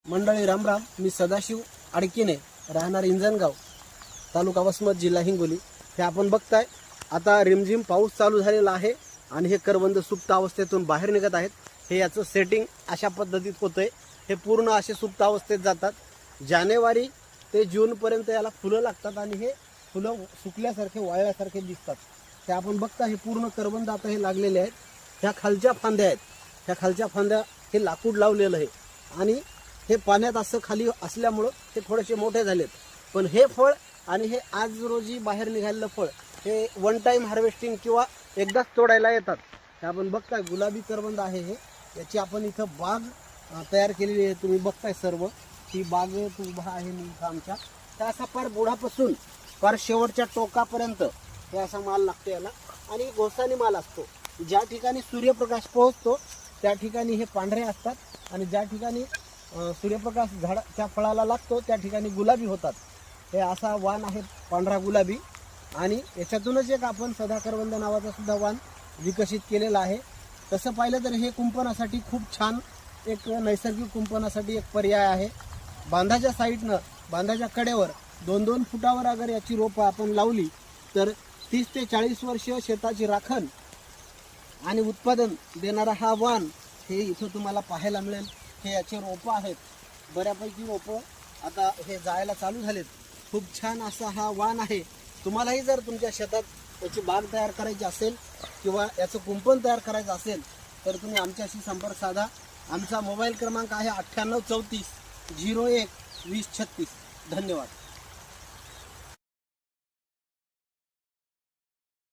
मंडळी रामराम, मी सदाशिव आडकीने, राहणार इंजनगाव, तालुका वसमत, जिल्हा हिंगोली। हे आपण बघताय आता रिमझिम पाऊस चालू झालेला आहे आणि हे करवंद सुप्त अवस्थेतून बाहेर निघत आहेत। हे याचं सेटिंग अशा पद्धतीत होतंय। हे पूर्ण असे सुप्त अवस्थेत जातात। जानेवारी ते जून पर्यंत याला फुलं लागतात आणि हे फुलं सुकल्यासारखे वाळल्यासारखे दिसतात। ते आपण बघता हे पूर्ण करवंद आता हे लागलेले आहेत। ह्या खालच्या फांद्या आहेत, ह्या खालच्या फांद्या हे लाकूड लावलेलं आहे आणि हे पाण्यात असं खाली असल्यामुळं ते थोडेसे मोठे झालेत। पण हे फळ आणि हे आज रोजी बाहेर निघालेलं फळ हे वन टाइम हार्वेस्टिंग किंवा एकदाच तोडायला येतात। हे आपण बघताय गुलाबी करवंद आहे हे। याची आपण इथं बाग तयार केलेली आहे। तुम्ही बघताय सर्व ही बाग उभा आहे मी इथं आमच्या। तर असा पार बुडापासून पार शेवटच्या टोकापर्यंत हे असा माल लागतो याला आणि घोसानी माल असतो। ज्या ठिकाणी सूर्यप्रकाश पोहोचतो त्या ठिकाणी हे पांढरे असतात आणि ज्या ठिकाणी सूर्यप्रकाश झाडाच्या फळाला लागतो त्या ठिकाणी गुलाबी होतात। हे असा वाण आहे पांढरा गुलाबी आणि याच्यातूनच एक आपण सदा करवंद नावाचा सुद्धा वाण विकसित केलेला आहे। तसं पाहिलं तर हे कुंपणासाठी खूप छान एक नैसर्गिक कुंपणासाठी एक पर्याय आहे। बांधाच्या साईडनं बांधाच्या कडेवर 2-2 फुटावर अगर याची रोपं आपण लावली तर 30 ते 40 वर्ष शेताची राखण आणि उत्पादन देणारा हा वाण हे इथं तुम्हाला पाहायला मिळेल। हे याचे रोपं आहेत, बऱ्यापैकी रोपं आता हे जायला चालू झालेत। खूप छान असा हा वाण आहे। तुम्हालाही जर तुमच्या शेतात याची बाग तयार करायची असेल किंवा याचं कुंपण तयार करायचं असेल तर तुम्ही आमच्याशी संपर्क साधा। आमचा मोबाईल क्रमांक आहे 9834 01 20 36। धन्यवाद।